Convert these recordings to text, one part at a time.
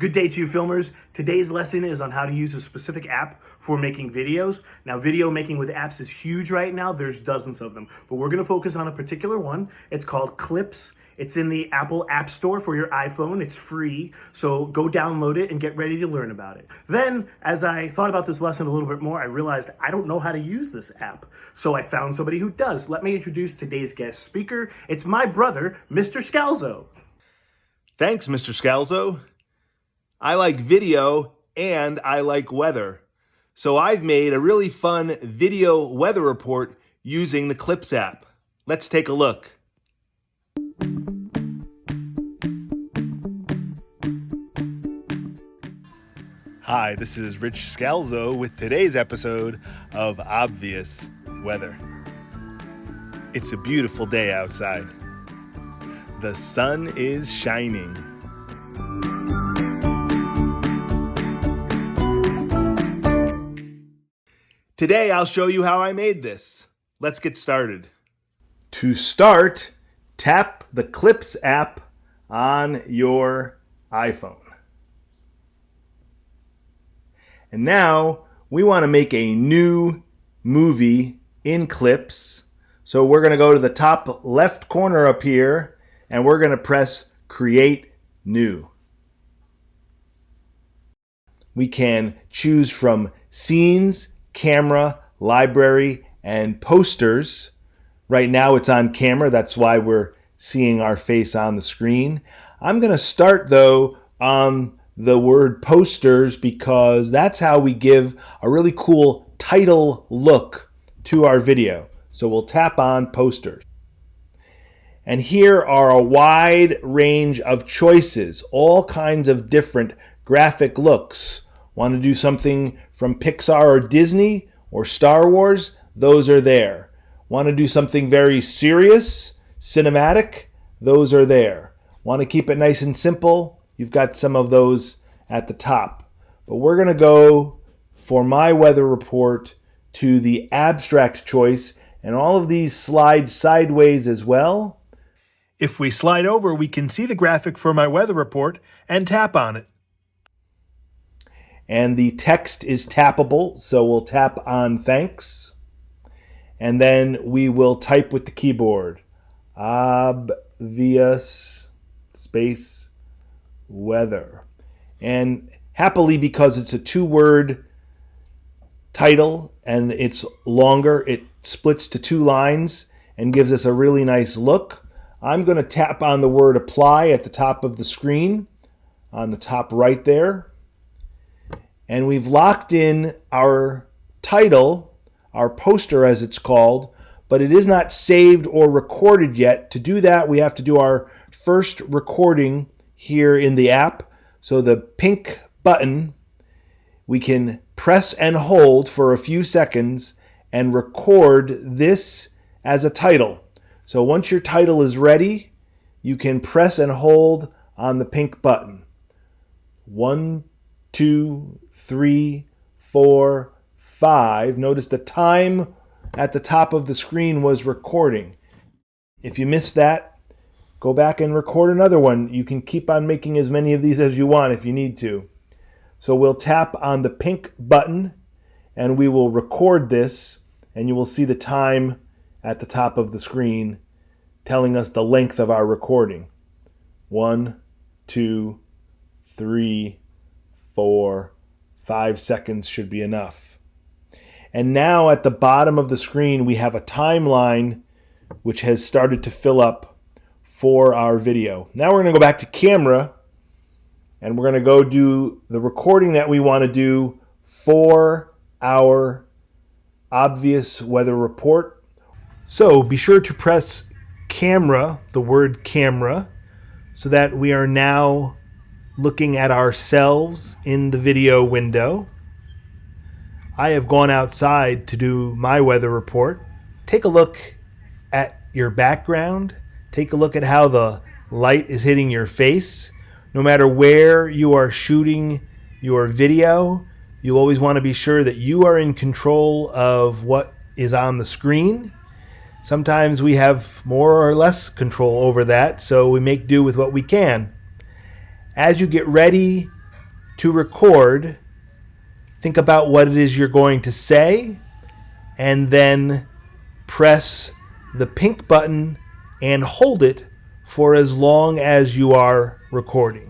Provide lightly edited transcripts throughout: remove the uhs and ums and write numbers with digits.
Good day to you filmers. Today's lesson is on how to use a specific app for making videos. Now, video making with apps is huge right now. There's dozens of them, but we're gonna focus on a particular one. It's called Clips. It's in the Apple App Store for your iPhone. It's free, so go download it and get ready to learn about it. Then, as I thought about this lesson a little bit more, I realized I don't know how to use this app. So I found somebody who does. Let me introduce today's guest speaker. It's my brother, Mr. Scalzo. Thanks, Mr. Scalzo. I like video and I like weather. So I've made a really fun video weather report using the Clips app. Let's take a look. Hi, this is Rich Scalzo with today's episode of Obvious Weather. It's a beautiful day outside. The sun is shining. Today, I'll show you how I made this. Let's get started. To start, tap the Clips app on your iPhone. And now, we want to make a new movie in Clips. So we're going to go to the top left corner up here, and we're going to press Create New. We can choose from Scenes, Camera, Library, and Posters. Right now it's on camera, that's why we're seeing our face on the screen. I'm going to start though on the word Posters because that's how we give a really cool title look to our video. So we'll tap on Posters. And here are a wide range of choices, all kinds of different graphic looks. Want to do something from Pixar or Disney or Star Wars? Those are there. Want to do something very serious, cinematic? Those are there. Want to keep it nice and simple? You've got some of those at the top. But we're going to go for my weather report to the abstract choice, and all of these slide sideways as well. If we slide over, we can see the graphic for my weather report and tap on it. And the text is tappable, so we'll tap on thanks. And then we will type with the keyboard. Obvious space weather. And happily, because it's a two-word title and it's longer, it splits to two lines and gives us a really nice look. I'm going to tap on the word apply at the top of the screen, on the top right there. And we've locked in our title, our poster as it's called, but it is not saved or recorded yet. To do that, we have to do our first recording here in the app. So the pink button, we can press and hold for a few seconds and record this as a title. So once your title is ready, you can press and hold on the pink button. 1, 2, 3, 4, 5. Notice the time at the top of the screen was recording. If you missed that, go back and record another one. You can keep on making as many of these as you want if you need to. So we'll tap on the pink button and we will record this, and you will see the time at the top of the screen telling us the length of our recording. 1, 2, 3, 4, 5 seconds should be enough. And now at the bottom of the screen, we have a timeline which has started to fill up for our video. Now we're going to go back to camera and we're going to go do the recording that we want to do for our obvious weather report. So be sure to press camera, the word camera, so that we are now looking at ourselves in the video window. I have gone outside to do my weather report. Take a look at your background. Take a look at how the light is hitting your face. No matter where you are shooting your video, you always want to be sure that you are in control of what is on the screen. Sometimes we have more or less control over that, so we make do with what we can. As you get ready To record, think about what it is you're going to say, and then press the pink button and hold it for as long as you are recording.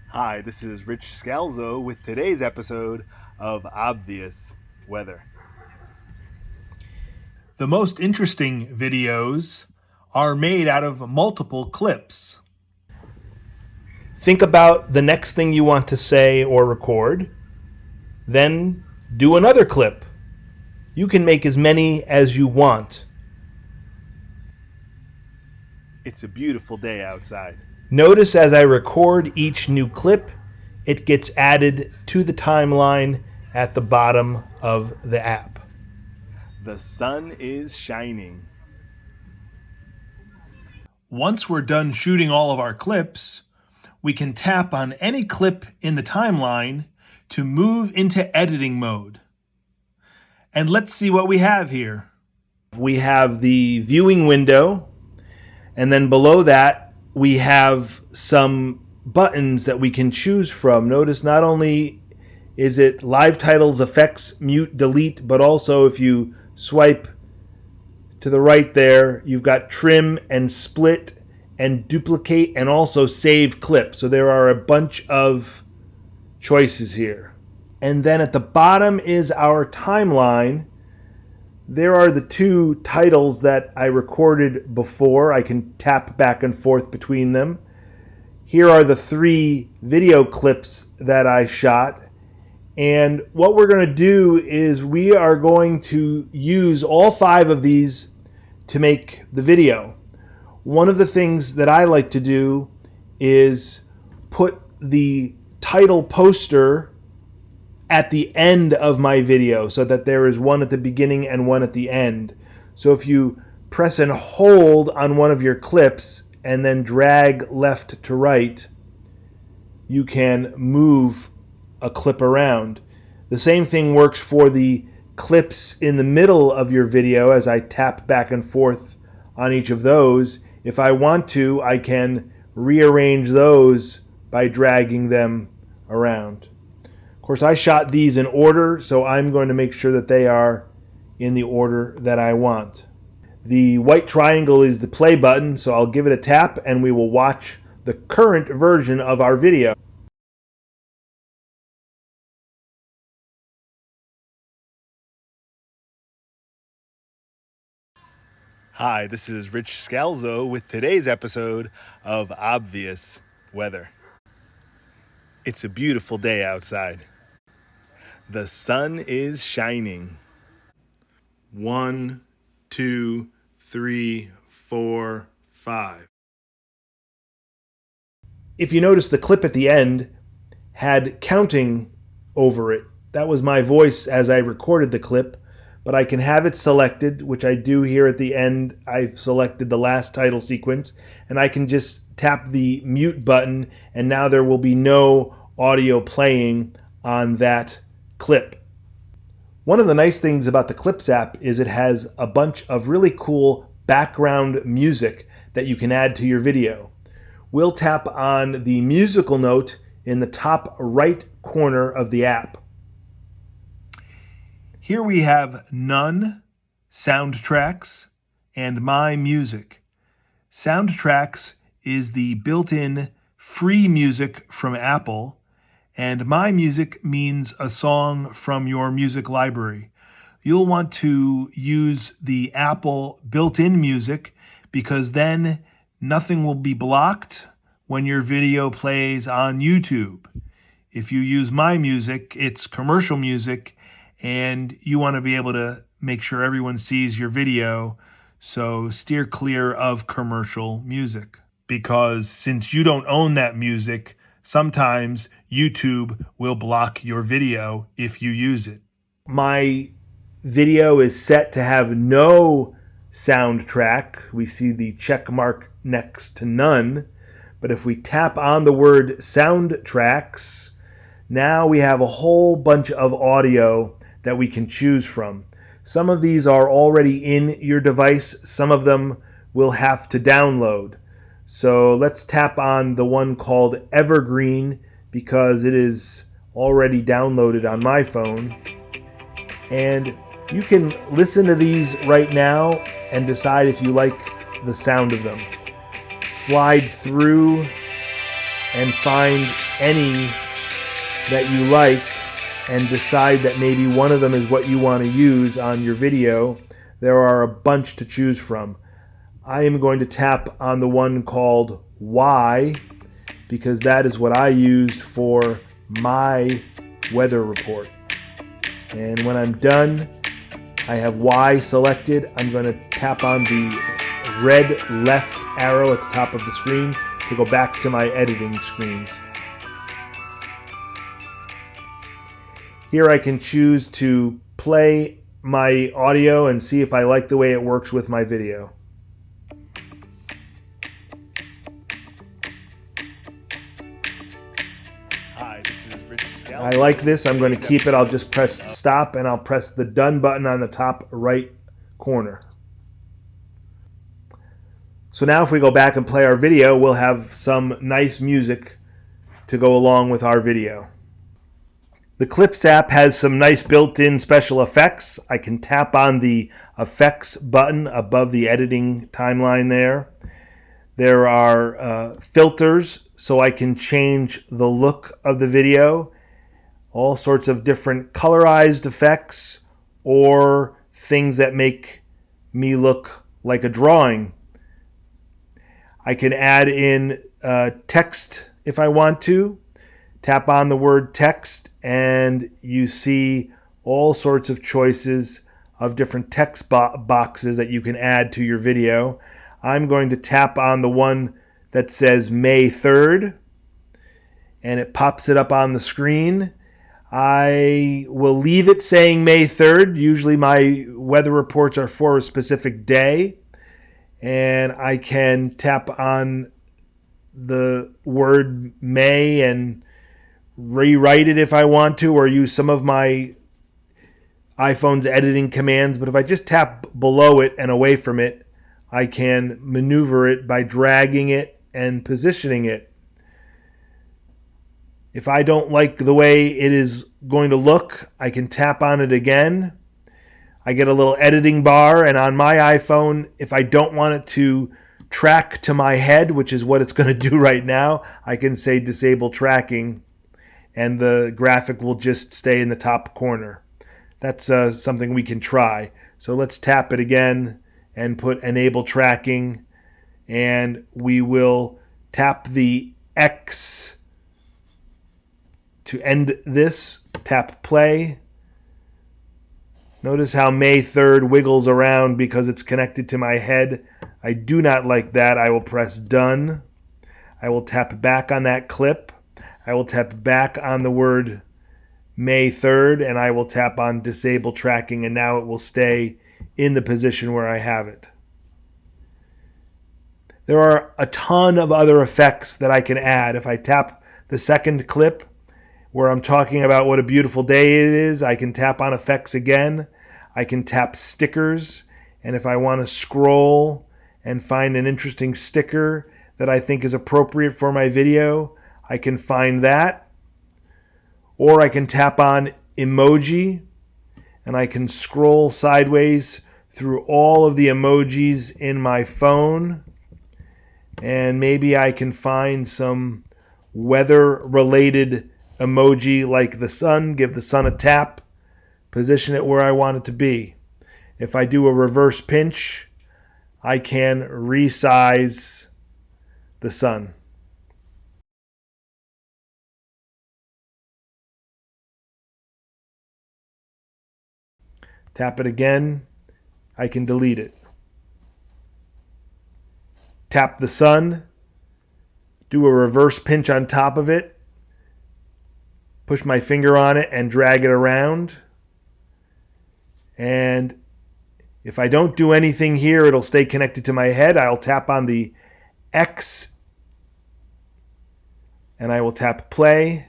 Hi, this is Rich Scalzo with today's episode of Obvious Weather. The most interesting videos are made out of multiple clips. Think about the next thing you want to say or record, then do another clip. You can make as many as you want. It's a beautiful day outside. Notice as I record each new clip, it gets added to the timeline at the bottom of the app. The sun is shining. Once we're done shooting all of our clips, we can tap on any clip in the timeline to move into editing mode. And let's see what we have here. We have the viewing window, and then below that we have some buttons that we can choose from. Notice not only is it live titles, effects, mute, delete, but also if you swipe to the right there, you've got trim and split and duplicate and also save clip. So there are a bunch of choices here. And then at the bottom is our timeline. There are the two titles that I recorded before. I can tap back and forth between them. Here are the 3 video clips that I shot. And what we're going to do is we are going to use all 5 of these to make the video. One of the things that I like to do is put the title poster at the end of my video so that there is one at the beginning and one at the end. So if you press and hold on one of your clips and then drag left to right, you can move a clip around. The same thing works for the clips in the middle of your video. As I tap back and forth on each of those, if I want to, I can rearrange those by dragging them around. Of course, I shot these in order, so I'm going to make sure that they are in the order that I want. The white triangle is the play button, so I'll give it a tap and we will watch the current version of our video. Hi, this is Rich Scalzo with today's episode of Obvious Weather. It's a beautiful day outside. The sun is shining. 1, 2, 3, 4, 5. If you notice, the clip at the end had counting over it. That was my voice as I recorded the clip, but I can have it selected, which I do here at the end. I've selected the last title sequence, and I can just tap the mute button, and now there will be no audio playing on that clip. One of the nice things about the Clips app is it has a bunch of really cool background music that you can add to your video. We'll tap on the musical note in the top right corner of the app. Here we have None, Soundtracks, and My Music. Soundtracks is the built-in free music from Apple, and My Music means a song from your music library. You'll want to use the Apple built-in music because then nothing will be blocked when your video plays on YouTube. If you use My Music, it's commercial music, and you want to be able to make sure everyone sees your video, so steer clear of commercial music. Because since you don't own that music, sometimes YouTube will block your video if you use it. My video is set to have no soundtrack. We see the check mark next to none. But if we tap on the word soundtracks, now we have a whole bunch of audio that we can choose from. Some of these are already in your device. Some of them will have to download. So let's tap on the one called Evergreen because it is already downloaded on my phone. And you can listen to these right now and decide if you like the sound of them. Slide through and find any that you like and decide that maybe one of them is what you want to use on your video. There are a bunch to choose from. I am going to tap on the one called Why, because that is what I used for my weather report. And when I'm done, I have Y selected. I'm going to tap on the red left arrow at the top of the screen to go back to my editing screens. Here I can choose to play my audio and see if I like the way it works with my video. Hi, this is Rich Scout. I like this. I'm going to keep it. I'll just press stop and I'll press the done button on the top right corner. So now if we go back and play our video, we'll have some nice music to go along with our video. The Clips app has some nice built-in special effects. I can tap on the effects button above the editing timeline there. There are filters, so I can change the look of the video. All sorts of different colorized effects or things that make me look like a drawing. I can add in text if I want to. Tap on the word text and you see all sorts of choices of different text boxes that you can add to your video. I'm going to tap on the one that says May 3rd and it pops it up on the screen. I will leave it saying May 3rd. Usually my weather reports are for a specific day. And I can tap on the word May and rewrite it if I want to, or use some of my iPhone's editing commands. But if I just tap below it and away from it, I can maneuver it by dragging it and positioning it. If I don't like the way it is going to look, I can tap on it again. I get a little editing bar, and on my iPhone, if I don't want it to track to my head, which is what it's going to do right now, I can say disable tracking, and the graphic will just stay in the top corner. That's something we can try. So let's tap it again and put enable tracking, and we will tap the X to end this. Tap play. Notice how May 3rd wiggles around because it's connected to my head. I do not like that. I will press done. I will tap back on that clip. I will tap back on the word May 3rd and I will tap on disable tracking, and now it will stay in the position where I have it. There are a ton of other effects that I can add. If I tap the second clip where I'm talking about what a beautiful day it is, I can tap on effects again. I can tap stickers, and if I want to scroll and find an interesting sticker that I think is appropriate for my video, I can find that. Or I can tap on emoji, and I can scroll sideways through all of the emojis in my phone, and maybe I can find some weather-related emoji like the sun, give the sun a tap, position it where I want it to be. If I do a reverse pinch, I can resize the sun. Tap it again, I can delete it. Tap the sun, do a reverse pinch on top of it, push my finger on it and drag it around. And if I don't do anything here, it'll stay connected to my head. I'll tap on the X and I will tap play.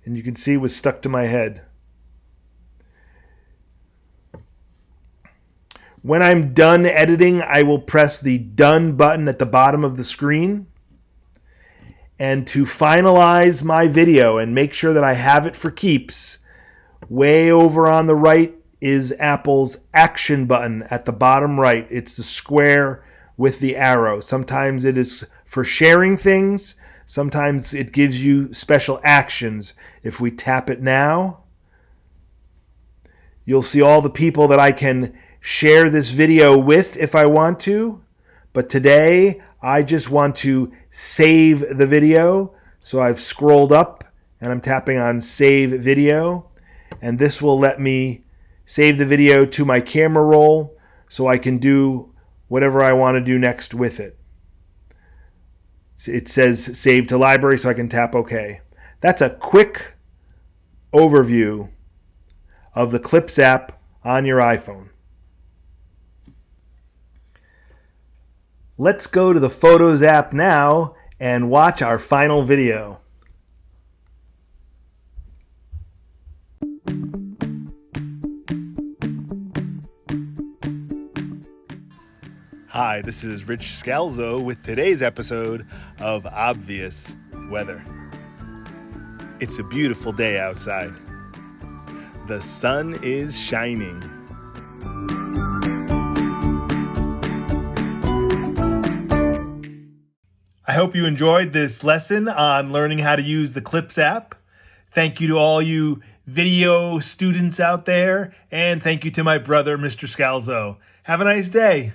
And you can see it was stuck to my head. When I'm done editing, I will press the done button at the bottom of the screen. And to finalize my video and make sure that I have it for keeps, way over on the right is Apple's action button at the bottom right. It's the square with the arrow. Sometimes it is for sharing things. Sometimes it gives you special actions. If we tap it now, you'll see all the people that I can share this video with if I want to. But today, I just want to save the video. So I've scrolled up and I'm tapping on Save Video. And this will let me save the video to my camera roll so I can do whatever I want to do next with it. It says Save to Library, so I can tap OK. That's a quick overview of the Clips app on your iPhone. Let's go to the Photos app now and watch our final video. Hi, this is Rich Scalzo with today's episode of Obvious Weather. It's a beautiful day outside. The sun is shining. I hope you enjoyed this lesson on learning how to use the Clips app. Thank you to all you video students out there, and thank you to my brother, Mr. Scalzo. Have a nice day.